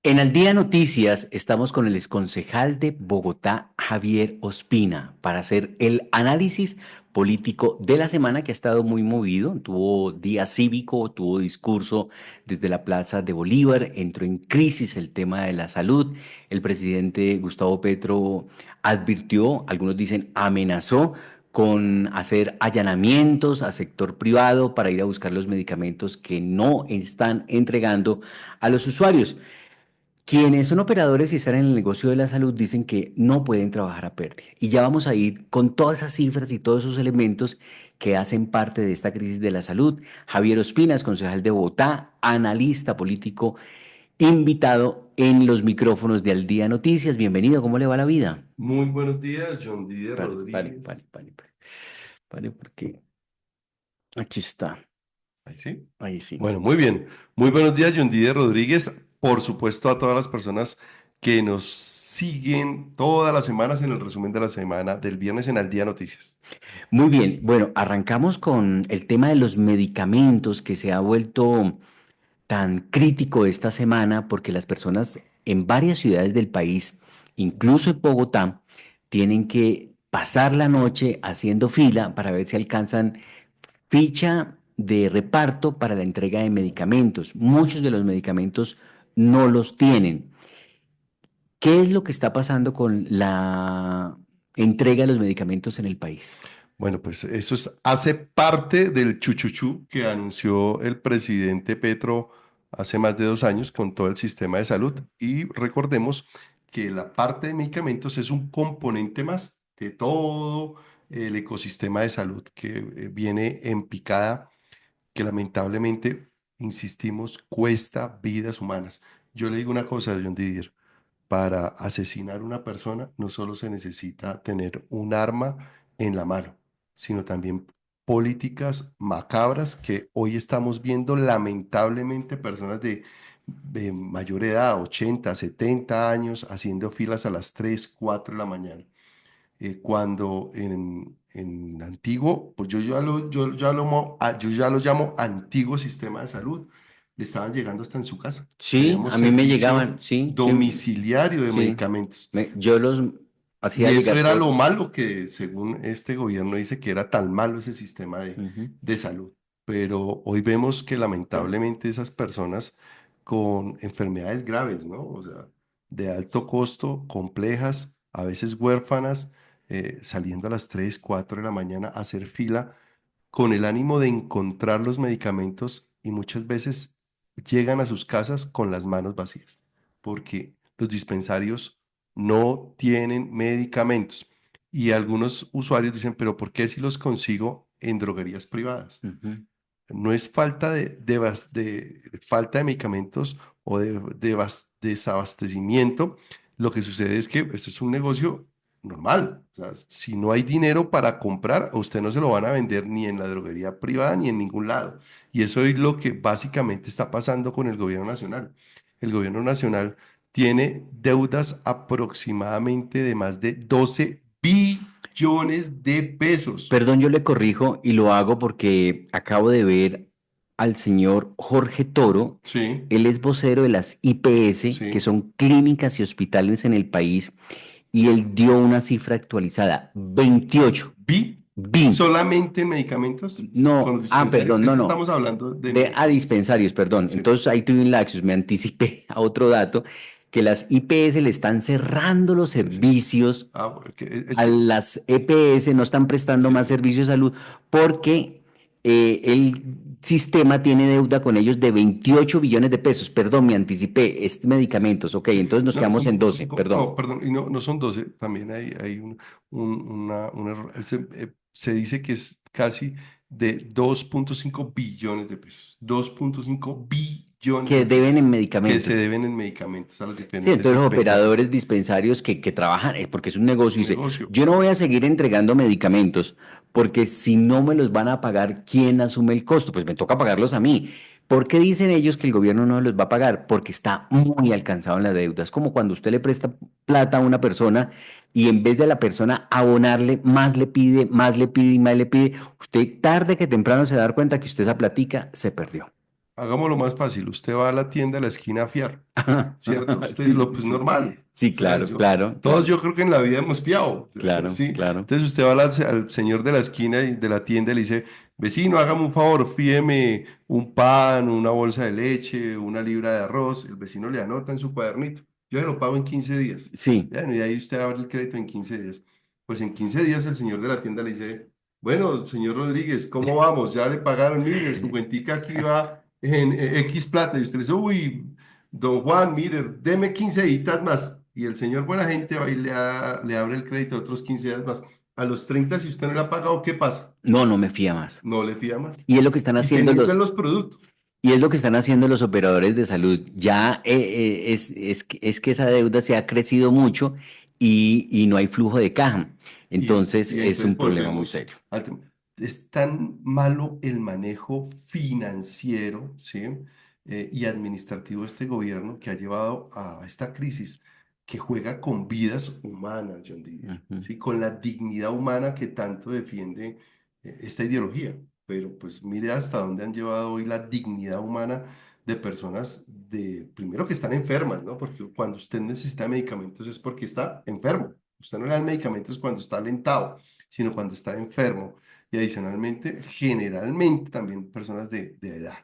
En Al Día Noticias estamos con el exconcejal de Bogotá, Javier Ospina, para hacer el análisis político de la semana que ha estado muy movido. Tuvo día cívico, tuvo discurso desde la Plaza de Bolívar, entró en crisis el tema de la salud. El presidente Gustavo Petro advirtió, algunos dicen amenazó, con hacer allanamientos a sector privado para ir a buscar los medicamentos que no están entregando a los usuarios. Quienes son operadores y están en el negocio de la salud dicen que no pueden trabajar a pérdida. Y ya vamos a ir con todas esas cifras y todos esos elementos que hacen parte de esta crisis de la salud. Javier Ospinas, concejal de Bogotá, analista político, invitado en los micrófonos de Al Día Noticias. Bienvenido, ¿cómo le va la vida? Muy buenos días, John Didier Pare, pare, pare, Rodríguez. pare, pare, pare, porque aquí está. Ahí sí. Ahí sí. Bueno, muy bien. Muy buenos días, John Didier Rodríguez. Por supuesto, a todas las personas que nos siguen todas las semanas en el resumen de la semana del viernes en Al Día Noticias. Muy bien, bueno, arrancamos con el tema de los medicamentos que se ha vuelto tan crítico esta semana porque las personas en varias ciudades del país, incluso en Bogotá, tienen que pasar la noche haciendo fila para ver si alcanzan ficha de reparto para la entrega de medicamentos. Muchos de los medicamentos no los tienen. ¿Qué es lo que está pasando con la entrega de los medicamentos en el país? Bueno, pues hace parte del chuchuchú que anunció el presidente Petro hace más de 2 años con todo el sistema de salud. Y recordemos que la parte de medicamentos es un componente más de todo el ecosistema de salud que viene en picada, que lamentablemente, insistimos, cuesta vidas humanas. Yo le digo una cosa, John Didier, para asesinar a una persona no solo se necesita tener un arma en la mano, sino también políticas macabras que hoy estamos viendo lamentablemente personas de mayor edad, 80, 70 años, haciendo filas a las 3, 4 de la mañana. Cuando en antiguo, pues yo ya lo llamo antiguo sistema de salud, le estaban llegando hasta en su casa. Sí, Teníamos a mí me servicio llegaban, sí, sí, domiciliario de sí. medicamentos. Yo los hacía Y eso llegar era por... lo malo que, según este gobierno, dice que era tan malo ese sistema Ujú. de salud. Pero hoy vemos que lamentablemente esas personas con enfermedades graves, ¿no? O sea, de alto costo, complejas, a veces huérfanas, saliendo a las 3 4 de la mañana a hacer fila con el ánimo de encontrar los medicamentos y muchas veces llegan a sus casas con las manos vacías, porque los dispensarios no tienen medicamentos. Y algunos usuarios dicen, pero ¿por qué si los consigo en droguerías privadas? Ujú. No es falta de falta de medicamentos o desabastecimiento. Lo que sucede es que esto es un negocio normal. O sea, si no hay dinero para comprar, a usted no se lo van a vender ni en la droguería privada ni en ningún lado. Y eso es lo que básicamente está pasando con el gobierno nacional. El gobierno nacional tiene deudas aproximadamente de más de 12 billones de pesos. Perdón, yo le corrijo y lo hago porque acabo de ver al señor Jorge Toro. Sí, Él es vocero de las IPS, que sí. son clínicas y hospitales en el país, y él dio una cifra actualizada, 28. Vi Vi. solamente en medicamentos con No, los dispensarios. perdón, Es no, que no. estamos hablando de A medicamentos. dispensarios, perdón. Sí. Entonces ahí tuve un lapsus, me anticipé a otro dato, que las IPS le están cerrando los Sí, sí. servicios Bueno, a las EPS, no están prestando sí, más sí. servicios de salud porque el sistema tiene deuda con ellos de 28 billones de pesos. Perdón, me anticipé, es medicamentos, ok, Sí. entonces nos No, quedamos en 12, perdón. no, perdón, y no, no son 12, también hay un error. Se dice que es casi de 2,5 billones de pesos. 2,5 billones Que de deben pesos en que se medicamentos. deben en medicamentos a los Sí, diferentes entonces los dispensarios. operadores dispensarios que trabajan, porque es un Es negocio, un dice, negocio. yo no voy a seguir entregando medicamentos porque si no me los van a pagar, ¿quién asume el costo? Pues me toca pagarlos a mí. ¿Por qué dicen ellos que el gobierno no los va a pagar? Porque está muy alcanzado en la deuda. Es como cuando usted le presta plata a una persona y en vez de la persona abonarle, más le pide, más le pide y más le pide, usted tarde que temprano se va a dar cuenta que usted esa platica se perdió. hagámoslo más fácil. Usted va a la tienda de la esquina a fiar, ¿cierto? Usted Sí, lo, pues sí, normal. sí, O sea, claro, claro, todos claro, yo creo que en la vida hemos fiado, claro, ¿sí? claro. Entonces usted va al señor de la esquina y de la tienda y le dice, vecino, hágame un favor, fíeme un pan, una bolsa de leche, una libra de arroz. El vecino le anota en su cuadernito. Yo se lo pago en 15 días. Sí. Bueno, y ahí usted abre el crédito en 15 días. Pues en 15 días el señor de la tienda le dice, bueno, señor Rodríguez, ¿cómo vamos? Ya le pagaron, mire, su cuentica aquí va en X plata. Y usted le dice, uy, don Juan, mire, deme 15 días más. Y el señor buena gente va y le abre el crédito otros 15 días más. A los 30 si usted no le ha pagado, ¿qué pasa? No, no me fía más. No le fía más. Y es lo que están Y haciendo teniendo en los, los productos. y es lo que están haciendo los operadores de salud. Ya es que esa deuda se ha crecido mucho y no hay flujo de caja. Entonces Y es un entonces problema muy volvemos serio. al tema. Es tan malo el manejo financiero, ¿sí? Y administrativo de este gobierno que ha llevado a esta crisis que juega con vidas humanas, John Didier, Ujú. ¿sí? Con la dignidad humana que tanto defiende esta ideología. Pero pues mire hasta dónde han llevado hoy la dignidad humana de personas primero que están enfermas, ¿no? Porque cuando usted necesita medicamentos es porque está enfermo. Usted no le dan medicamentos cuando está alentado, sino cuando está enfermo. Y adicionalmente, generalmente también personas de edad.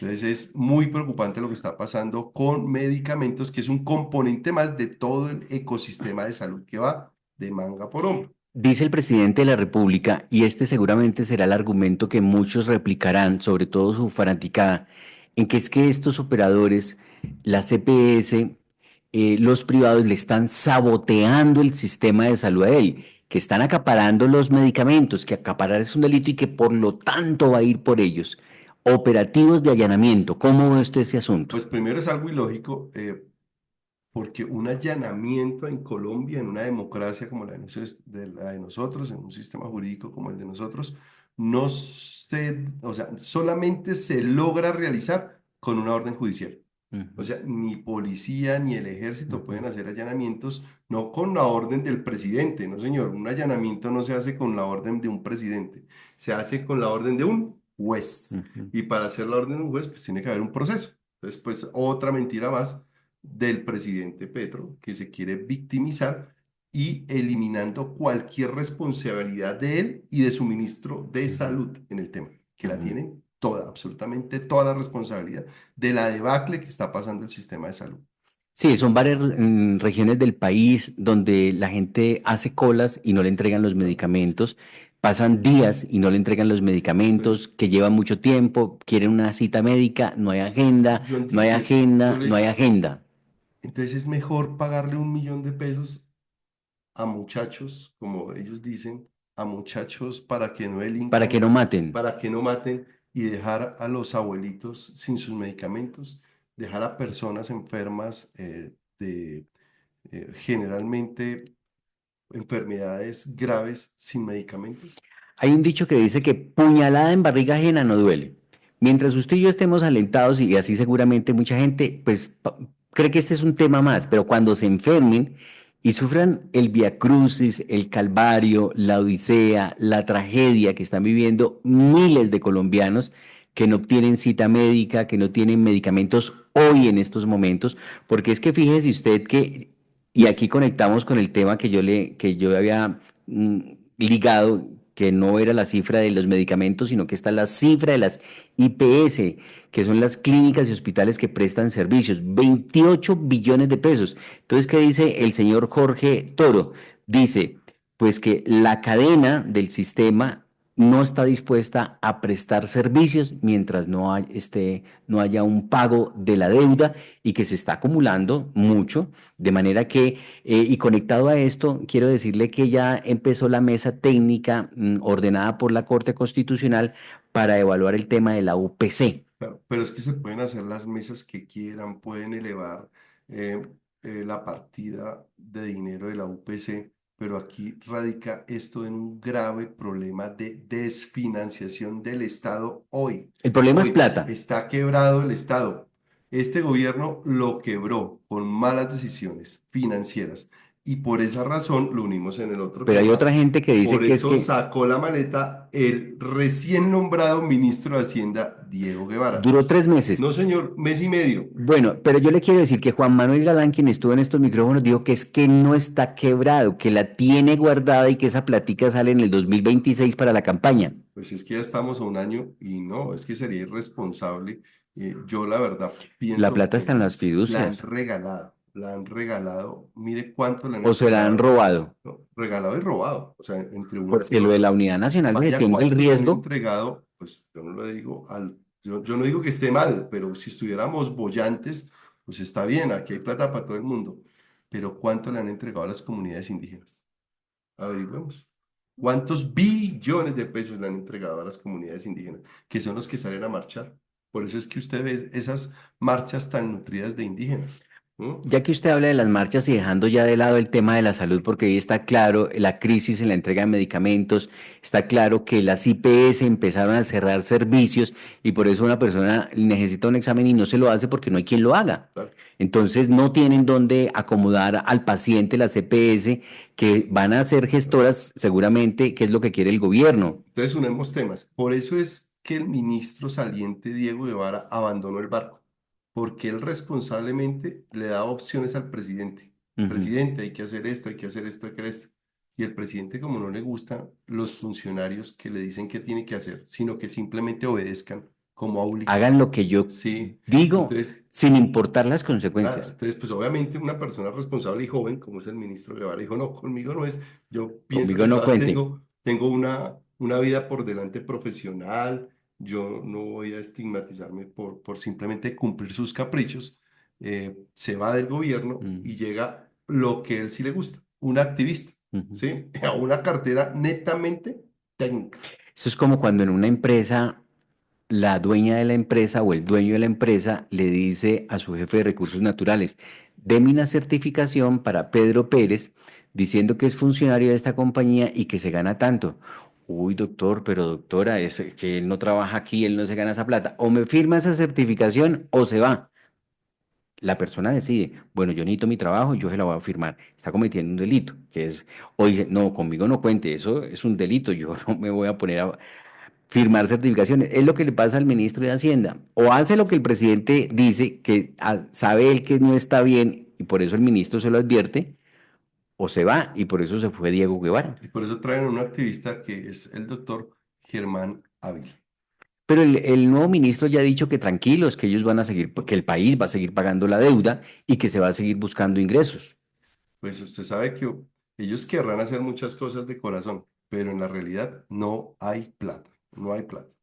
Entonces es muy preocupante lo que está pasando con medicamentos, que es un componente más de todo el ecosistema de salud que va de manga por hombro. Dice el presidente de la República, y este seguramente será el argumento que muchos replicarán, sobre todo su fanaticada, en que es que estos operadores, la CPS, los privados le están saboteando el sistema de salud a él, que están acaparando los medicamentos, que acaparar es un delito y que por lo tanto va a ir por ellos. Operativos de allanamiento, ¿cómo ve usted ese asunto? Pues primero es algo ilógico, porque un allanamiento en Colombia, en una democracia como la de nosotros, en un sistema jurídico como el de nosotros, no se, o sea, solamente se logra realizar con una orden judicial. O Ujú, sea, ni policía ni el ejército ujú, pueden hacer allanamientos, no con la orden del presidente, no señor. Un allanamiento no se hace con la orden de un presidente, se hace con la orden de un juez. ujú. Y para hacer la orden de un juez, pues tiene que haber un proceso. Entonces, pues otra mentira más del presidente Petro, que se quiere victimizar y eliminando cualquier responsabilidad de él y de su ministro de Ujú, Salud en el tema, que la ujú. tienen toda, absolutamente toda la responsabilidad de la debacle que está pasando el sistema de salud. Sí, son varias regiones del país donde la gente hace colas y no le entregan los ¿No? medicamentos, pasan días y no le entregan los medicamentos, Entonces, que llevan mucho tiempo, quieren una cita médica, no hay agenda, John no hay Didier, agenda, no hay agenda, entonces es mejor pagarle 1 millón de pesos a muchachos, como ellos dicen, a muchachos para que no para que delincan, no maten. para que no maten y dejar a los abuelitos sin sus medicamentos, dejar a personas enfermas de generalmente enfermedades graves sin medicamentos. Hay un dicho que dice que puñalada en barriga ajena no duele. Mientras usted y yo estemos alentados, y así seguramente mucha gente, pues cree que este es un tema más, pero cuando se enfermen y sufran el viacrucis, el calvario, la odisea, la tragedia que están viviendo miles de colombianos que no obtienen cita médica, que no tienen medicamentos hoy en estos momentos, porque es que fíjese usted que, y aquí conectamos con el tema que yo había ligado, que no era la cifra de los medicamentos, sino que está la cifra de las IPS, que son las clínicas y hospitales que prestan servicios, 28 billones de pesos. Entonces, ¿qué dice el señor Jorge Toro? Dice, pues que la cadena del sistema no está dispuesta a prestar servicios mientras no haya un pago de la deuda y que se está acumulando mucho, de manera que y conectado a esto, quiero decirle que ya empezó la mesa técnica ordenada por la Corte Constitucional para evaluar el tema de la UPC. Claro, pero es que se pueden hacer las mesas que quieran, pueden elevar eh, la partida de dinero de la UPC, pero aquí radica esto en un grave problema de desfinanciación del Estado hoy. El problema es Hoy plata. está quebrado el Estado. Este gobierno lo quebró con malas decisiones financieras y por esa razón lo unimos en el otro Pero hay tema. otra gente que dice Por que es eso que sacó la maleta el recién nombrado ministro de Hacienda, Diego Guevara. duró 3 meses. No, señor, mes y medio. Bueno, pero yo le quiero decir que Juan Manuel Galán, quien estuvo en estos micrófonos, dijo que es que no está quebrado, que la tiene guardada y que esa platica sale en el 2026 para la campaña. Pues es que ya estamos a un año y no, es que sería irresponsable. Yo la verdad La pienso plata está en que las fiducias la han regalado, mire cuánto le han o se la han entregado, robado, ¿no? Regalado y robado, o sea, entre unas y porque lo de la otras. Unidad Nacional de Vaya Gestión del cuánto le han Riesgo, entregado, pues yo no lo digo yo no digo que esté mal, pero si estuviéramos bollantes, pues está bien, aquí hay plata para todo el mundo, pero cuánto le han entregado a las comunidades indígenas. Averigüemos. ¿Cuántos billones de pesos le han entregado a las comunidades indígenas, que son los que salen a marchar? Por eso es que usted ve esas marchas tan nutridas de indígenas, ¿no? ya que usted habla de las marchas y dejando ya de lado el tema de la salud, porque ahí está claro la crisis en la entrega de medicamentos, está claro que las IPS empezaron a cerrar servicios y por eso una persona necesita un examen y no se lo hace porque no hay quien lo haga. Claro. Entonces no tienen dónde acomodar al paciente las EPS que van a ser gestoras seguramente, que es lo que quiere el gobierno. Entonces unemos temas. Por eso es que el ministro saliente Diego Guevara abandonó el barco, porque él responsablemente le daba opciones al presidente. Ujú. Presidente, hay que hacer esto, hay que hacer esto, hay que hacer esto. Y el presidente, como no le gustan los funcionarios que le dicen qué tiene que hacer, sino que simplemente obedezcan como Hagan aulitos. lo que yo Sí, digo entonces, sin importar las claro, consecuencias. entonces, pues obviamente una persona responsable y joven, como es el ministro Guevara, dijo, no, conmigo no es, yo pienso Conmigo que no todavía cuente. tengo una vida por delante profesional, yo no voy a estigmatizarme por simplemente cumplir sus caprichos. Se va del gobierno Mm, y llega lo que a él sí le gusta, un activista, ujú. ¿sí? A una cartera netamente técnica. Eso es como cuando en una empresa la dueña de la empresa o el dueño de la empresa le dice a su jefe de recursos naturales, deme una certificación para Pedro Pérez diciendo que es funcionario de esta compañía y que se gana tanto. Uy, doctor, pero doctora, es que él no trabaja aquí, él no se gana esa plata. O me firma esa certificación o se va. La persona decide, bueno, yo necesito mi trabajo, yo se la voy a firmar. Está cometiendo un delito, que es, oye, no, conmigo no cuente, eso es un delito, yo no me voy a poner a firmar certificaciones. Es lo que le pasa al ministro de Hacienda. O hace lo que el presidente dice, que sabe él que no está bien y por eso el ministro se lo advierte, o se va y por eso se fue Diego Guevara. Y por eso traen a un activista que es el doctor Germán Ávila. Pero el nuevo ministro ya ha dicho que tranquilos, que ellos van a seguir, que el país va a seguir pagando la deuda y que se va a seguir buscando ingresos. Pues usted sabe que ellos querrán hacer muchas cosas de corazón, pero en la realidad no hay plata, no hay plata.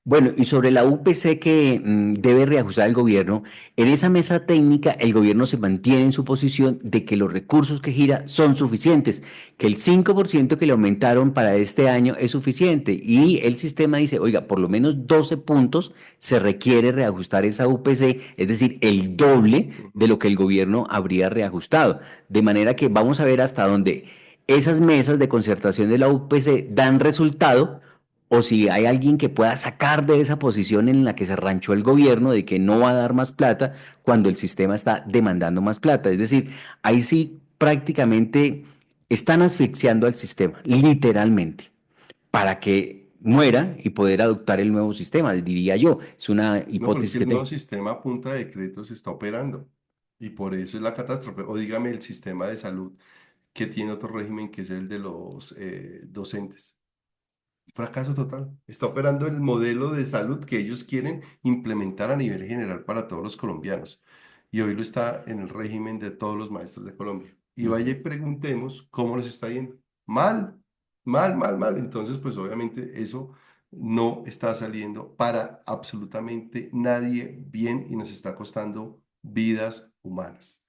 Bueno, y sobre la UPC que debe reajustar el gobierno, en esa mesa técnica el gobierno se mantiene en su posición de que los recursos que gira son suficientes, que el 5% que le aumentaron para este año es suficiente y el sistema dice, oiga, por lo menos 12 puntos se requiere reajustar esa UPC, es decir, el doble de Ujú. lo que el gobierno habría reajustado. De manera que vamos a ver hasta dónde esas mesas de concertación de la UPC dan resultado o si hay alguien que pueda sacar de esa posición en la que se ranchó el gobierno de que no va a dar más plata cuando el sistema está demandando más plata. Es decir, ahí sí prácticamente están asfixiando al sistema, literalmente, para que muera y poder adoptar el nuevo sistema, diría yo. Es una No, pero es hipótesis que que el nuevo tengo. sistema a punta de decretos está operando y por eso es la catástrofe. O dígame el sistema de salud que tiene otro régimen que es el de los docentes. Fracaso total. Está operando el modelo de salud que ellos quieren implementar a nivel general para todos los colombianos. Y hoy lo está en el régimen de todos los maestros de Colombia. Y vaya y Ujú. preguntemos cómo les está yendo. Mal, mal, mal, mal. Entonces, pues obviamente eso no está saliendo para absolutamente nadie bien y nos está costando vidas humanas.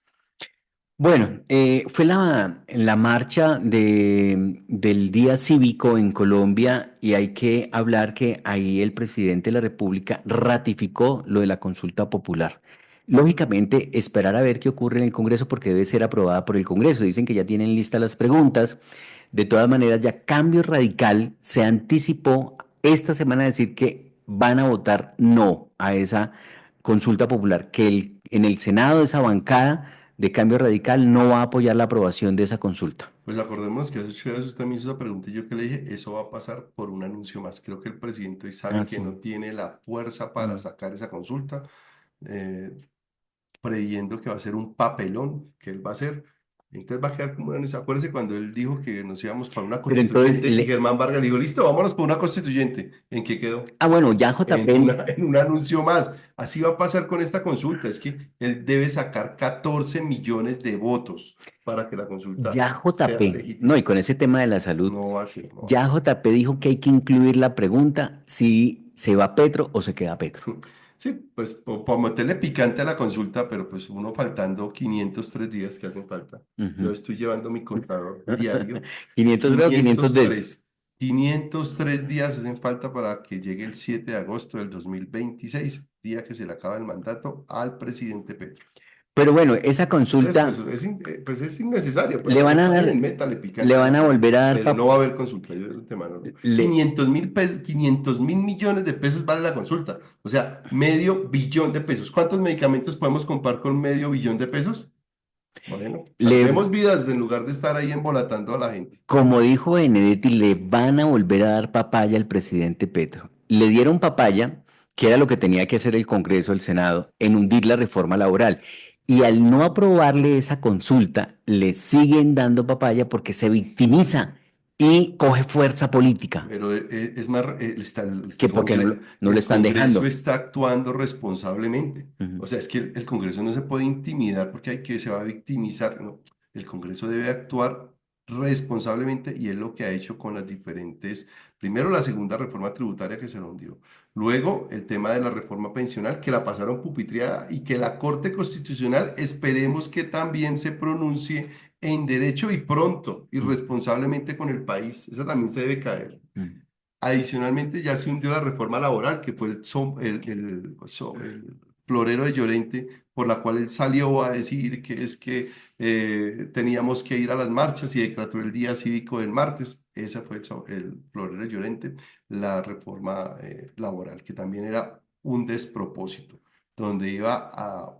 Bueno, fue la marcha del Día Cívico en Colombia y hay que hablar que ahí el presidente de la República ratificó lo de la consulta popular. Lógicamente, esperar a ver qué ocurre en el Congreso porque debe ser aprobada por el Congreso. Dicen que ya tienen listas las preguntas. De todas maneras, ya Cambio Radical se anticipó esta semana a decir que van a votar no a esa consulta popular, que en el Senado esa bancada de Cambio Radical no va a apoyar la aprobación de esa consulta. Pues acordémonos que hace 8 días usted me hizo esa pregunta y yo que le dije, eso va a pasar por un anuncio más. Creo que el presidente hoy sabe Ah, que sí. no tiene la fuerza para Mm. sacar esa consulta, eh, previendo que va a ser un papelón que él va a hacer. Entonces va a quedar como un anuncio. Acuérdese cuando él dijo que nos íbamos para una Pero entonces, constituyente y Germán Vargas le dijo, listo, vámonos para una constituyente. ¿En qué quedó? bueno, ya JP, En un anuncio más. Así va a pasar con esta consulta. Es que él debe sacar 14 millones de votos para que la consulta ya sea JP, no, legítima. y con ese tema de la salud, No va a ser, no va a ya pasar. JP dijo que hay que incluir la pregunta si se va Petro o se queda Petro. Sí, pues por meterle picante a la consulta, pero pues uno faltando 503 días que hacen falta. Yo Ujú. estoy llevando mi contador diario. 503 o 510. 503. 503 días hacen falta para que llegue el 7 de agosto del 2026, día que se le acaba el mandato al presidente Petro. Pero bueno, esa Entonces, pues consulta pues es innecesario, pues le van a está bien, dar, métale le picante a van la a cosa, volver a dar, pero no va a haber consulta, yo de antemano no. le, 500.000 pesos, 500.000 millones de pesos vale la consulta, o sea, medio billón de pesos. ¿Cuántos medicamentos podemos comprar con medio billón de pesos? Bueno, le, salvemos vidas en lugar de estar ahí embolatando a la gente. como dijo Benedetti, le van a volver a dar papaya al presidente Petro. Le dieron papaya, que era lo que tenía que hacer el Congreso, el Senado, en hundir la reforma laboral. Y al no aprobarle esa consulta, le siguen dando papaya porque se victimiza y coge fuerza política, Pero es más, que porque no le el están Congreso dejando. está actuando responsablemente. Ujú. O sea, es que el Congreso no se puede intimidar porque hay que se va a victimizar. No, el Congreso debe actuar responsablemente y es lo que ha hecho con las diferentes, primero la segunda reforma tributaria que se lo hundió, luego el tema de la reforma pensional que la pasaron pupitriada y que la Corte Constitucional esperemos que también se pronuncie en derecho y pronto y Mm, responsablemente con el país. Esa también se debe caer. mm, Adicionalmente, ya se hundió la reforma laboral, que fue el florero de Llorente, por la cual él salió a decir que es que teníamos que ir a las marchas y declaró el día cívico del martes. Ese fue el florero de Llorente, la reforma laboral, que también era un despropósito, donde iba a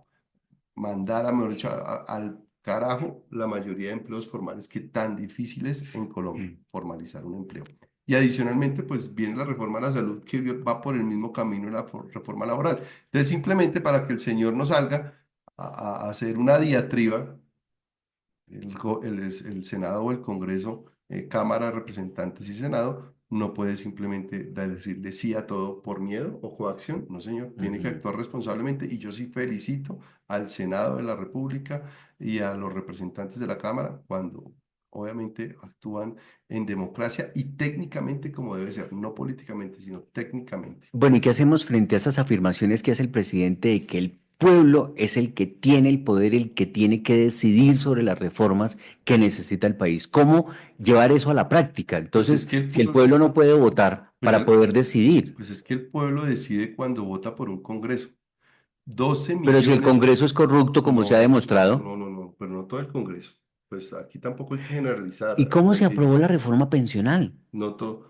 mandar a, mejor dicho, al carajo la mayoría de empleos formales que tan difícil es en Colombia mm. formalizar un empleo. Y adicionalmente, pues viene la reforma a la salud que va por el mismo camino de la reforma laboral. Entonces, simplemente para que el señor no salga a hacer una diatriba, el Senado o el Congreso, Cámara de Representantes y Senado, no puede simplemente decirle sí a todo por miedo o coacción. No, señor, tiene que Ujú. actuar responsablemente y yo sí felicito al Senado de la República y a los representantes de la Cámara cuando obviamente actúan en democracia y técnicamente como debe ser, no políticamente, sino técnicamente. Bueno, ¿y qué hacemos frente a esas afirmaciones que hace el presidente de que el pueblo es el que tiene el poder, el que tiene que decidir sobre las reformas que necesita el país? ¿Cómo llevar eso a la práctica? Pues es Entonces, que el si el pueblo, pueblo no puede votar pues, para poder decidir, pues es que el pueblo decide cuando vota por un Congreso. 12 pero si el millones, Congreso es corrupto, como se ha no, demostrado, no, pero no todo el Congreso. Pues aquí tampoco hay que generalizar, ¿y cómo se Alberti. aprobó la reforma pensional? No todo,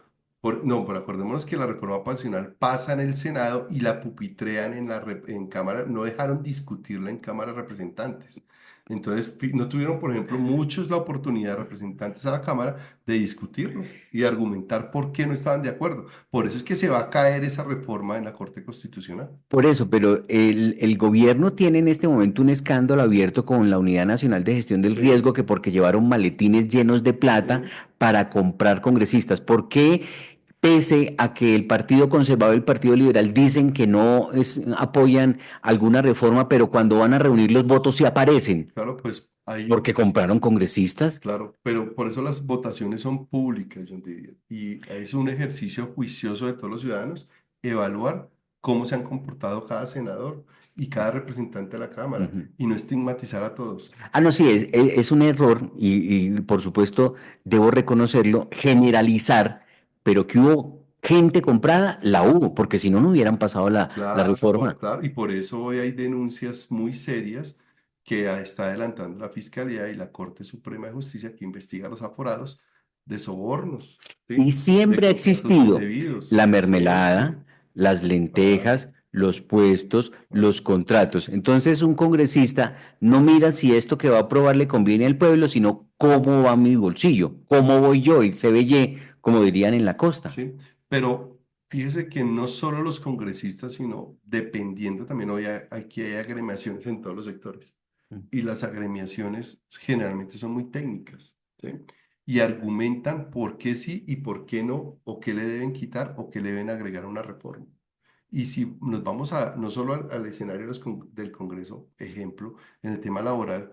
no, pero acordémonos que la reforma pensional pasa en el Senado y la pupitrean en Cámara, no dejaron discutirla en Cámara de Representantes. Entonces, no tuvieron, por ejemplo, muchos la oportunidad, representantes a la Cámara, de discutirlo y de argumentar por qué no estaban de acuerdo. Por eso es que se va a caer esa reforma en la Corte Constitucional. Por eso, pero el gobierno tiene en este momento un escándalo abierto con la Unidad Nacional de Gestión del Sí, Riesgo, que porque llevaron maletines llenos de plata sí. para comprar congresistas. ¿Por qué, pese a que el Partido Conservador y el Partido Liberal dicen que no apoyan alguna reforma, pero cuando van a reunir los votos sí aparecen? Claro, pues ahí, Porque compraron congresistas. claro, pero por eso las votaciones son públicas, John Didier, y es un ejercicio juicioso de todos los ciudadanos evaluar cómo se han comportado cada senador y cada representante de la Cámara Ujú. y no estigmatizar a todos. Ah, no, sí, es un error y por supuesto debo reconocerlo, generalizar, pero que hubo gente comprada, la hubo, porque si no, no hubieran pasado la Claro, reforma. claro, y por eso hoy hay denuncias muy serias que está adelantando la Fiscalía y la Corte Suprema de Justicia que investiga a los aforados de sobornos, Y ¿sí? De siempre ha contratos existido indebidos, la siempre. mermelada, las Claro. lentejas, los puestos, los contratos. Entonces, un congresista no mira si esto que va a aprobar le conviene al pueblo, sino cómo va mi bolsillo, cómo voy yo, el CBY, como dirían en la costa. ¿sí? Pero fíjese que no solo los congresistas, sino dependiendo también, hoy aquí hay agremiaciones en todos los sectores y las agremiaciones generalmente son muy técnicas, ¿sí? Y argumentan por qué sí y por qué no, o qué le deben quitar o qué le deben agregar a una reforma. Y si nos vamos no solo al escenario de del Congreso, ejemplo, en el tema laboral,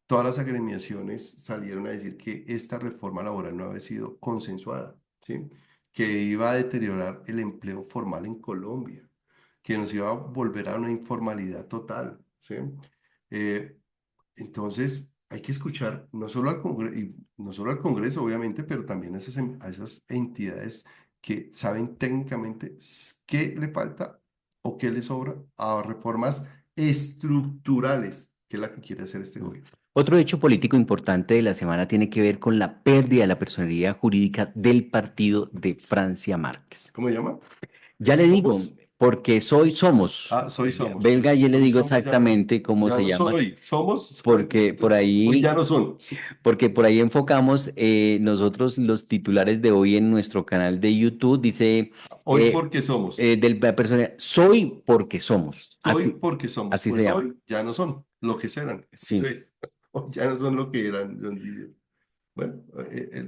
todas las agremiaciones salieron a decir que esta reforma laboral no había sido consensuada, ¿sí? Que iba a deteriorar el empleo formal en Colombia, que nos iba a volver a una informalidad total, ¿sí? Eh, entonces, hay que escuchar no solo al Congreso, y no solo al Congreso, obviamente, pero también a a esas entidades que saben técnicamente qué le falta o qué le sobra a reformas estructurales, que es la que quiere hacer este Mm. gobierno. Otro hecho político importante de la semana tiene que ver con la pérdida de la personería jurídica del partido de Francia Márquez. ¿Cómo se llama? Ya le digo, ¿Somos? porque somos. Ah, somos. Belga, Pues ya le soy digo somos, exactamente cómo ya se no llama, soy. Somos, porque por entonces, hoy ya ahí, no son. porque por ahí enfocamos nosotros los titulares de hoy en nuestro canal de YouTube. Dice Hoy porque somos. de la persona, soy porque somos. Soy Así, porque somos. así se Pues llama. hoy ya no son lo que serán. Sí, Sí. hoy ya no son lo que eran, John Didier. Bueno,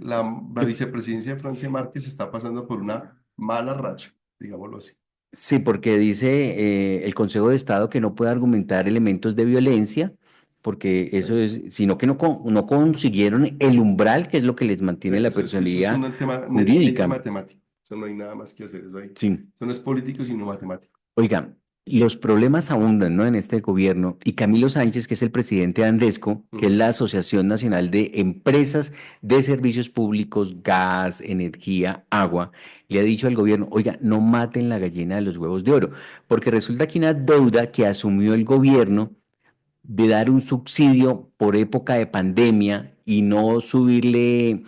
la vicepresidencia de Francia Márquez está pasando por una mala racha, digámoslo así. Sí, porque dice el Consejo de Estado que no puede argumentar elementos de violencia, porque eso Sí. es, sino que no consiguieron el umbral, que es lo que les Sí, mantiene la eso es personalidad un tema netamente jurídica. matemático. Eso no hay nada más que hacer. Eso ahí. Sí. Eso no es político, sino matemático. Oiga, los problemas abundan, ¿no? En este gobierno. Y Camilo Sánchez, que es el presidente de Andesco, que es Ujú. la Asociación Nacional de Empresas de Servicios Públicos, Gas, Energía, Agua, le ha dicho al gobierno, oiga, no maten la gallina de los huevos de oro, porque resulta que una deuda que asumió el gobierno de dar un subsidio por época de pandemia y no subirle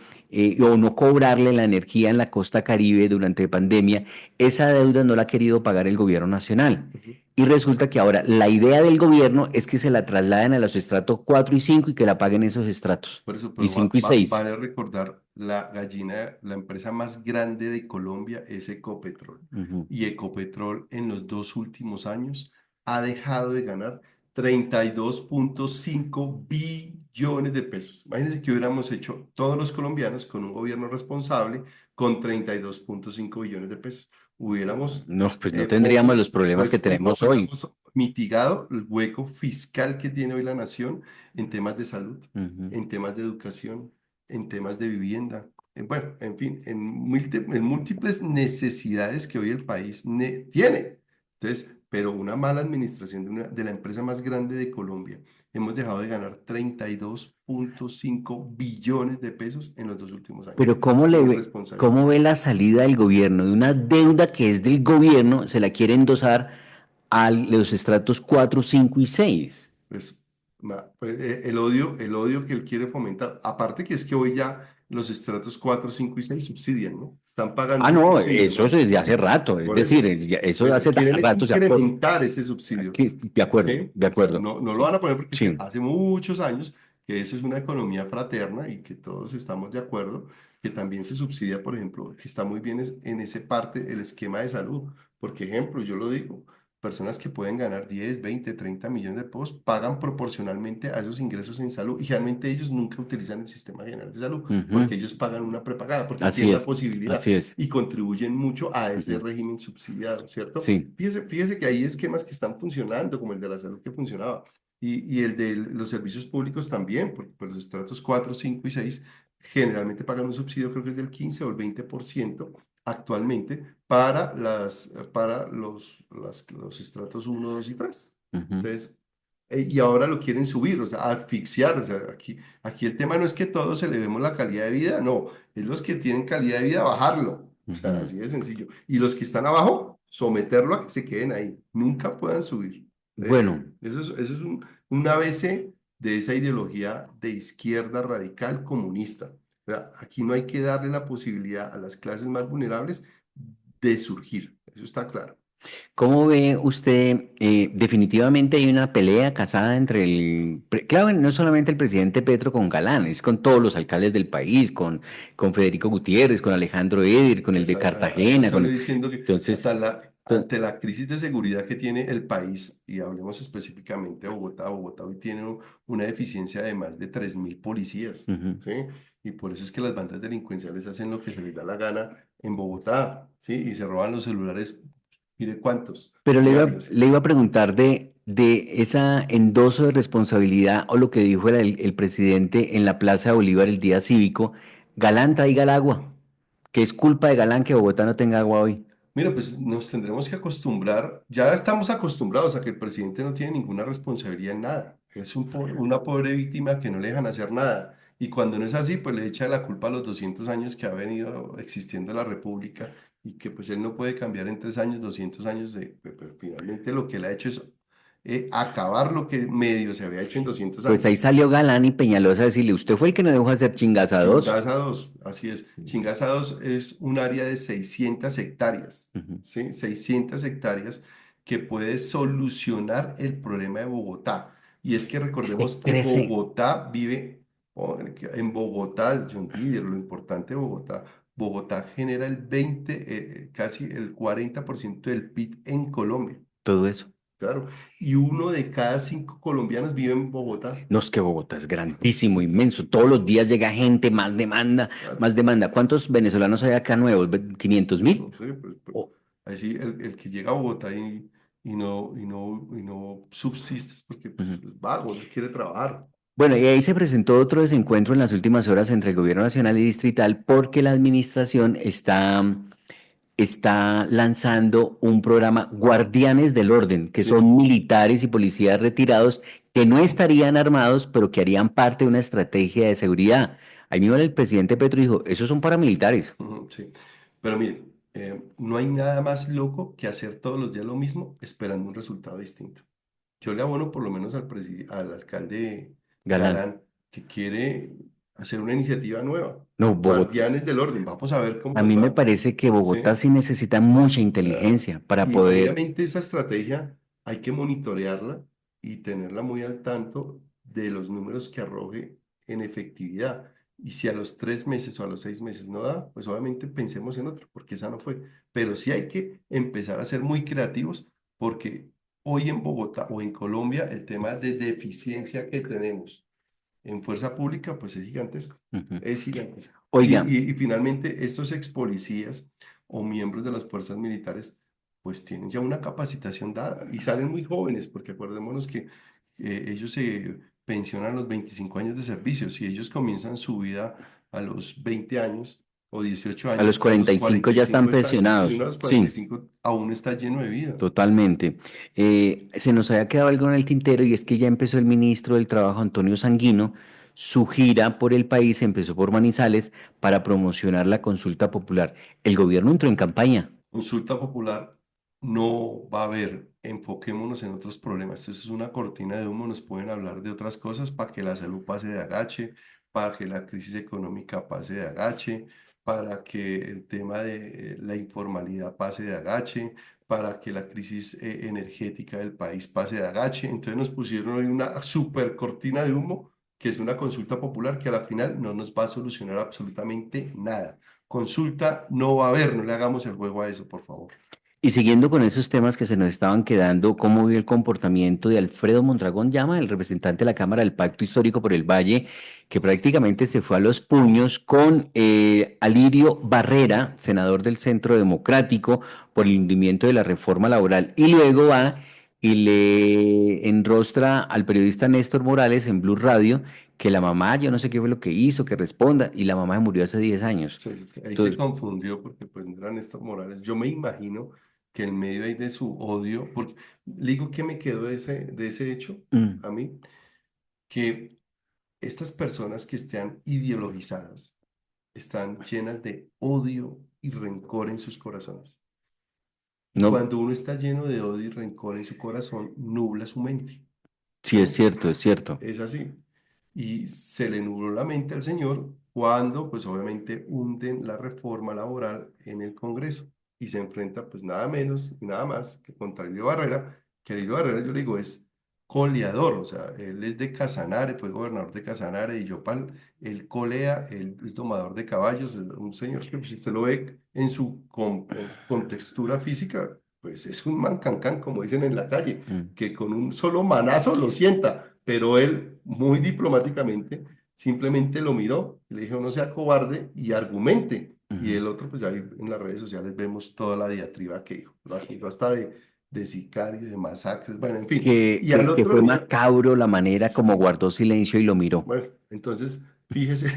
o no cobrarle la energía en la costa Caribe durante pandemia, esa deuda no la ha querido pagar el gobierno nacional. Ujú. Y resulta que ahora la idea del gobierno es que se la trasladen a los estratos 4 y 5 y que la paguen esos estratos. Por eso, Y pero 5 y 6. vale recordar, la gallina, la empresa más grande de Colombia es Ecopetrol. Ujú. Y Ecopetrol en los 2 últimos años ha dejado de ganar 32,5 billones de pesos. Imagínense que hubiéramos hecho todos los colombianos con un gobierno responsable con 32,5 billones de pesos. Hubiéramos No, pues no tendríamos los problemas que no, tenemos hoy. hubiéramos mitigado el hueco fiscal que tiene hoy la nación en temas de salud, Ujú. en temas de educación, en temas de vivienda, bueno, en fin, en múltiples necesidades que hoy el país tiene. Entonces, pero una mala administración de la empresa más grande de Colombia, hemos dejado de ganar 32,5 billones de pesos en los 2 últimos años. Pero Eso es una irresponsabilidad. cómo ve la salida del gobierno de una deuda que es del gobierno, se la quiere endosar a los estratos 4, 5 y 6? Pues, pues, el odio que él quiere fomentar. Aparte que es que hoy ya los estratos 4 5 y 6 subsidian, ¿no? Están pagando Ah, un no, subsidio, eso es ¿no? desde hace rato, es Por eso. decir, eso Pues hace quieren es rato se acuerdo. incrementar ese subsidio. De acuerdo, ¿Sí? de O sea, acuerdo. no lo van a poner porque es que Sí. hace muchos años que eso es una economía fraterna y que todos estamos de acuerdo, que también se subsidia, por ejemplo, que está muy bien en ese parte el esquema de salud. Porque, ejemplo, yo lo digo, personas que pueden ganar 10 20 30 millones de pesos pagan proporcionalmente a esos ingresos en salud y realmente ellos nunca utilizan el sistema general de salud porque Ujú. ellos pagan una prepagada, porque Así tienen la es, posibilidad así es. y contribuyen mucho a ese Ujú. régimen subsidiado, ¿cierto? Sí. Fíjese que hay esquemas que están funcionando, como el de la salud que funcionaba, y el de los servicios públicos también, porque pues, los estratos 4 5 y 6 generalmente pagan un subsidio, creo que es del 15 o el 20% actualmente para los estratos 1 2 y 3. Ujú. Entonces, y ahora lo quieren subir, o sea, asfixiar, o sea, aquí el tema no es que todos elevemos la calidad de vida, no, es los que tienen calidad de vida bajarlo, o sea, Ujú. así de sencillo. Y los que están abajo, someterlo a que se queden ahí, nunca puedan subir. Bueno, Eso es un ABC de esa ideología de izquierda radical comunista. O sea, aquí no hay que darle la posibilidad a las clases más vulnerables de surgir, eso está claro. ¿Cómo ve usted? Definitivamente hay una pelea casada entre claro, no solamente el presidente Petro con Galán, es con todos los alcaldes del país, con Federico Gutiérrez, con Alejandro Edir, con el Pues de ahí Cartagena, sale diciendo que entonces, to- ante la crisis de seguridad que tiene el país, y hablemos específicamente de Bogotá, Bogotá hoy tiene una deficiencia de más de 3.000 policías, ujú. ¿sí? Y por eso es que las bandas delincuenciales hacen lo que se les da la gana en Bogotá, ¿sí? Y se roban los celulares, mire cuántos, Pero diarios. le iba a preguntar de esa endoso de responsabilidad o lo que dijo el presidente en la Plaza de Bolívar el día cívico, Galán traiga el agua, que es culpa de Galán que Bogotá no tenga agua hoy. Mira, pues nos tendremos que acostumbrar, ya estamos acostumbrados a que el presidente no tiene ninguna responsabilidad en nada. Es una pobre víctima que no le dejan hacer nada. Y cuando no es así, pues le echa la culpa a los 200 años que ha venido existiendo la República y que pues él no puede cambiar en 3 años, 200 años pues, finalmente lo que él ha hecho es acabar lo que medio se había hecho en 200 Pues ahí años. salió Galán y Peñalosa a decirle, usted fue el que no dejó hacer chingaza dos. Chingaza 2, así es. Chingaza 2 es un área de 600 hectáreas, Ujú. ¿sí? 600 hectáreas que puede solucionar el problema de Bogotá. Y es que Es recordemos que que crece Bogotá vive, que en Bogotá, John Didier, lo importante de Bogotá, Bogotá genera el 20, casi el 40% del PIB en Colombia, todo eso. claro. Y uno de cada 5 colombianos vive en Bogotá. No es que Bogotá es grandísimo, inmenso. Todos los días llega gente, más demanda, Claro. más demanda. ¿Cuántos venezolanos hay acá nuevos? ¿500.000? No sé, pues, Oh, así el que llega a Bogotá y no subsistes porque pues, ujú. es vago, no quiere trabajar. Bueno, y ahí se presentó otro desencuentro en las últimas horas entre el gobierno nacional y distrital porque la administración está lanzando un programa Guardianes del Orden, que Sí, son militares y policías retirados que no estarían armados, pero que harían parte de una estrategia de seguridad. Ahí mismo el presidente Petro dijo, esos son paramilitares. ujú, sí. Pero mire, no hay nada más loco que hacer todos los días lo mismo esperando un resultado distinto. Yo le abono por lo menos al alcalde Galán. Galán que quiere hacer una iniciativa nueva. No, Bogotá. Guardianes del orden, vamos a ver cómo A nos mí me va. parece que Bogotá ¿Sí? sí necesita mucha Claro. inteligencia para Y poder. obviamente esa estrategia hay que monitorearla y tenerla muy al tanto de los números que arroje en efectividad. Y si a los 3 meses o a los 6 meses no da, pues obviamente pensemos en otro, porque esa no fue. Pero sí hay que empezar a ser muy creativos, porque hoy en Bogotá o en Colombia el tema de deficiencia que tenemos en fuerza pública, pues es gigantesco. Ujú. Es gigantesco. Y, Oiga, y, y finalmente, estos ex policías o miembros de las fuerzas militares, pues tienen ya una capacitación dada y salen muy jóvenes, porque acordémonos que ellos se pensionan a los 25 años de servicio. Si ellos comienzan su vida a los 20 años o 18 a los años, a los 45 cuarenta y ya están cinco están, y uno pensionados. a los cuarenta y Sí, cinco aún está lleno de vida. totalmente. Se nos había quedado algo en el tintero y es que ya empezó el ministro del Trabajo, Antonio Sanguino, su gira por el país, empezó por Manizales para promocionar la consulta popular. El gobierno entró en campaña. Consulta popular no va a haber. Enfoquémonos en otros problemas. Eso es una cortina de humo. Nos pueden hablar de otras cosas para que la salud pase de agache, para que la crisis económica pase de agache, para que el tema de la informalidad pase de agache, para que la crisis energética del país pase de agache. Entonces nos pusieron hoy una super cortina de humo que es una consulta popular que a la final no nos va a solucionar absolutamente nada. Consulta no va a haber, no le hagamos el juego a eso, por favor. Y siguiendo con esos temas que se nos estaban quedando, ¿cómo vio el comportamiento de Alfredo Mondragón Llama, el representante de la Cámara del Pacto Histórico por el Valle, que prácticamente se fue a los puños con Alirio Barrera, senador del Centro Democrático, por el hundimiento de la reforma laboral? Y luego va y le enrostra al periodista Néstor Morales en Blue Radio que la mamá, yo no sé qué fue lo que hizo, que responda, y la mamá murió hace 10 años. Ahí se Entonces, confundió porque pues no eran estos Morales. Yo me imagino que en medio ahí de su odio, porque le digo que me quedó de ese hecho mm, a mí, que estas personas que están ideologizadas están llenas de odio y rencor en sus corazones. Y no, cuando uno está lleno de odio y rencor en su corazón, nubla su mente. sí ¿Sí? es cierto, es cierto. Es así. Y se le nubló la mente al señor cuando, pues obviamente, hunden la reforma laboral en el Congreso. y se enfrenta pues nada menos y nada más que contra Elio Barrera, que Elio Barrera yo le digo es coleador, o sea, él es de Casanare, fue gobernador de Casanare y Yopal, él colea, él es domador de caballos, es un señor que pues, si usted lo ve en su contextura física, pues es un mancancán, como dicen en la calle, Mm, que con un solo manazo lo sienta, pero él muy diplomáticamente simplemente lo miró, le dijo no sea cobarde y argumente. Y ujú. el otro, pues ahí en las redes sociales vemos toda la diatriba que dijo, lo acusó hasta de sicario, de masacres, bueno, en fin. Que, Y al que, que otro fue día, macabro la manera como sí, guardó silencio y lo miró. bueno, entonces, fíjese,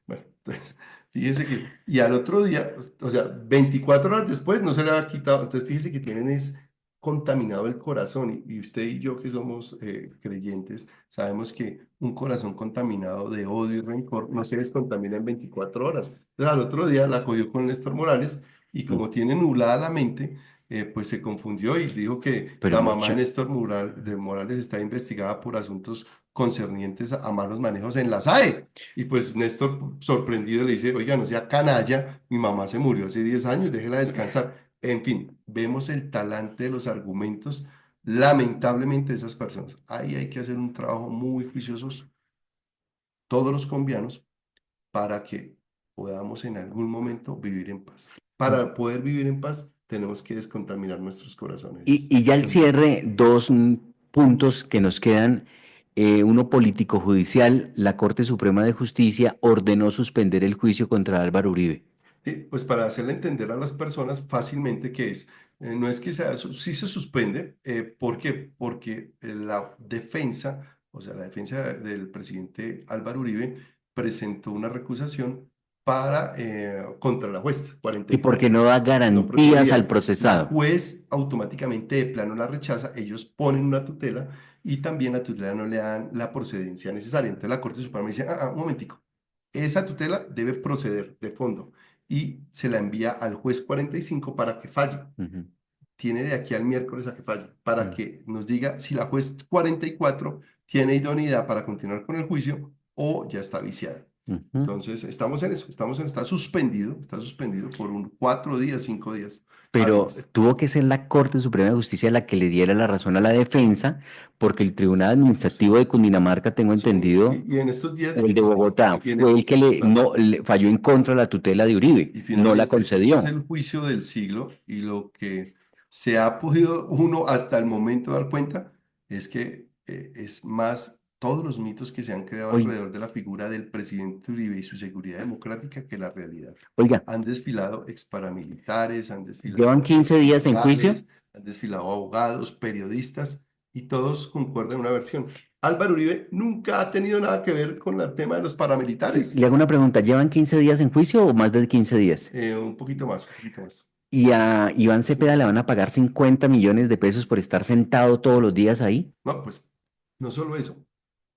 bueno, entonces, fíjese que, y al otro día, o sea, 24 horas después no se le ha quitado, entonces fíjese que tienen es contaminado el corazón, y usted y yo que somos creyentes, sabemos que un corazón contaminado de odio y rencor no se descontamina en 24 horas. Entonces, al otro día la cogió con Néstor Morales, y Mm. como tiene nublada la mente, pues se confundió y dijo que Pero la mamá de mucho. de Morales está investigada por asuntos concernientes a malos manejos en la SAE. Y pues Néstor, sorprendido, le dice, oiga, no sea canalla, mi mamá se murió hace 10 años, déjela descansar. En fin, vemos el talante de los argumentos, lamentablemente, de esas personas. Ahí hay que hacer un trabajo muy juiciosos, todos los colombianos, para que podamos en algún momento vivir en paz. Para poder vivir en paz, tenemos que descontaminar nuestros Y, corazones. y ya el cierre, dos puntos que nos quedan. Uno político judicial, la Corte Suprema de Justicia ordenó suspender el juicio contra Álvaro Uribe. Sí, pues para hacerle entender a las personas fácilmente que es, no es que sea, sí se suspende, ¿por qué? Porque la defensa, o sea, la defensa del presidente Álvaro Uribe presentó una recusación contra la juez Y porque 44, no da no garantías al procedía. La procesado. juez automáticamente de plano la rechaza, ellos ponen una tutela y también la tutela no le dan la procedencia necesaria. Entonces la Corte Suprema dice, un momentico, esa tutela debe proceder de fondo y se la envía al juez 45 para que falle. Ujú, Tiene de aquí al miércoles a que falle, para mm, que nos diga si la juez 44 tiene idoneidad para continuar con el juicio o ya está viciada. ujú. Entonces, estamos en eso, está suspendido por 4 días, 5 días Pero hábiles. tuvo que ser la Corte Suprema de Justicia la que le diera la razón a la defensa, porque el Tribunal Administrativo de Cundinamarca, tengo Sí, entendido, y en estos días, o el de Bogotá, y en fue el que le, claro, no, le falló en contra de la tutela de Uribe, y no la finalmente, este es concedió. el juicio del siglo y lo que se ha podido uno hasta el momento dar cuenta es que es más todos los mitos que se han creado Oiga, alrededor de la figura del presidente Uribe y su seguridad democrática que la realidad. oiga, Han desfilado ex paramilitares, han llevan desfilado 15 ex días en juicio. fiscales, han desfilado abogados, periodistas y todos concuerdan en una versión. Álvaro Uribe nunca ha tenido nada que ver con el tema de los Sí, paramilitares. le hago una pregunta, ¿llevan 15 días en juicio o más de 15 días? Un poquito más, un poquito más. Y a Iván Cepeda le van a pagar 50 millones de pesos por estar sentado todos los días ahí, No, pues no solo eso.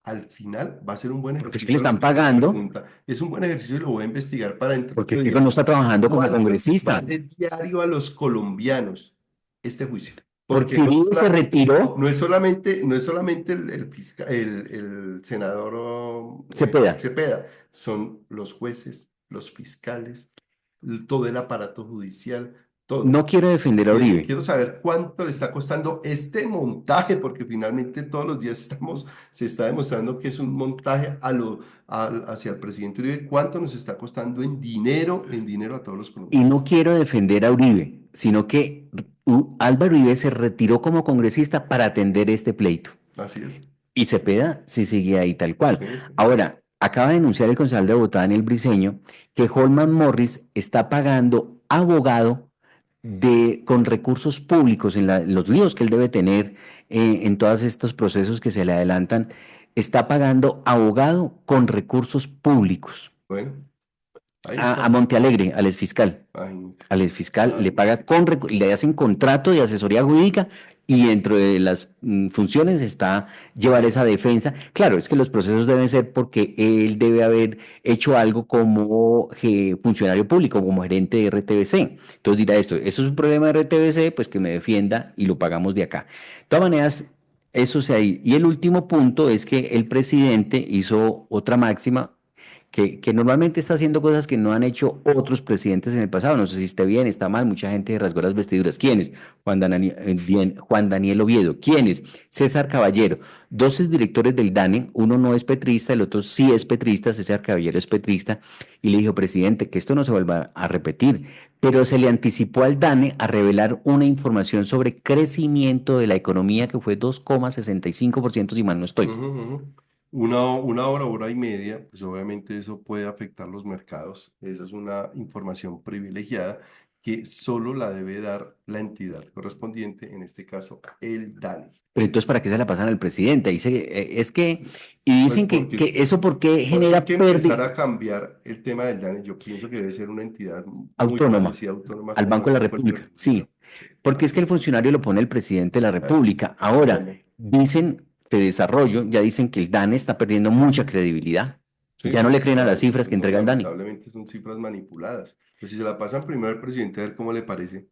Al final va a ser un buen porque es que le ejercicio lo están que usted pagando, pregunta. Es un buen ejercicio y lo voy a investigar para dentro de porque 8 Fico no días. está trabajando como ¿Cuánto les congresista, vale diario a los colombianos este juicio? porque Porque Uribe se retiró, no es solamente el senador Cepeda. Cepeda, son los jueces, los fiscales, todo el aparato judicial, todo. No quiero defender a Uribe. Quiero saber cuánto le está costando este montaje, porque finalmente todos los días se está demostrando que es un montaje hacia el presidente Uribe. ¿Cuánto nos está costando en dinero a todos los Y no colombianos? quiero defender a Uribe, sino que Álvaro Uribe se retiró como congresista para atender este pleito. Así es. Y Cepeda sí sigue ahí tal cual. Sí, sí. Ahora, acaba de denunciar el concejal de Bogotá, Daniel Briceño, que Holman Morris está pagando abogado con recursos públicos en los líos que él debe tener en todos estos procesos que se le adelantan. Está pagando abogado con recursos públicos Bueno, ahí a está. Montealegre, al exfiscal. Imagínate. Al exfiscal le paga Magnífico. le hacen contrato de asesoría jurídica y dentro de las funciones está llevar esa defensa. Claro, es que los procesos deben ser porque él debe haber hecho algo como funcionario público, como gerente de RTBC. Entonces dirá esto es un problema de RTBC, pues que me defienda y lo pagamos de acá. De todas maneras, eso se ha ido. Y el último punto es que el presidente hizo otra máxima que normalmente está haciendo cosas que no han hecho otros presidentes en el pasado. No sé si esté bien, está mal, mucha gente rasgó las vestiduras. ¿Quiénes? Juan Daniel Oviedo. ¿Quiénes? César Caballero. Dos directores del DANE, uno no es petrista, el otro sí es petrista, César Caballero es petrista, y le dijo, presidente, que esto no se vuelva a repetir, pero se le anticipó al DANE a revelar una información sobre crecimiento de la economía que fue 2,65%, si mal no estoy. Ujú, ujú. Hora y media, pues obviamente eso puede afectar los mercados. Esa es una información privilegiada que solo la debe dar la entidad correspondiente, en este caso el DANE. Pero entonces, ¿para qué se la pasan al presidente? Dice, es que, y Pues dicen que porque, eso porque porque hay genera que empezar pérdida a cambiar el tema del DANE. Yo pienso que debe ser una entidad muy autónoma parecida, autónoma al como Banco de el la Banco de la República. República. Sí, Sí, porque es así que el es, funcionario lo pone el presidente de la así República. es. Ahora, Bueno, dicen de desarrollo, ya dicen que el DANE está perdiendo mucha credibilidad. sí, Ya no le sí, creen a las claro, cifras que no, entrega el DANE. lamentablemente son cifras manipuladas. Pues si se la pasan primero al presidente a ver cómo le parece.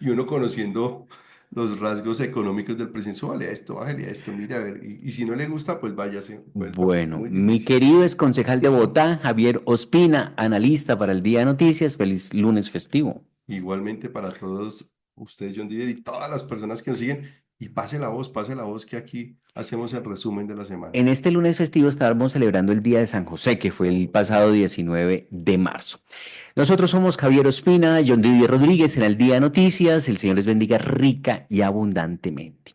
Y uno conociendo los rasgos económicos del presidente, súbale a esto, bájale a esto, mire a ver. Y si no le gusta, pues váyase, vuélvase. Bueno, Muy mi difícil. querido exconcejal de Bogotá, Javier Ospina, analista para el Día de Noticias, feliz lunes festivo. Igualmente para todos ustedes, John Didier, y todas las personas que nos siguen. Y pase la voz que aquí hacemos el resumen de la semana. En este lunes festivo estábamos celebrando el Día de San José, que fue San el José. pasado 19 de marzo. Nosotros somos Javier Ospina, John Didier Rodríguez en el Día de Noticias. El Señor les bendiga rica y abundantemente.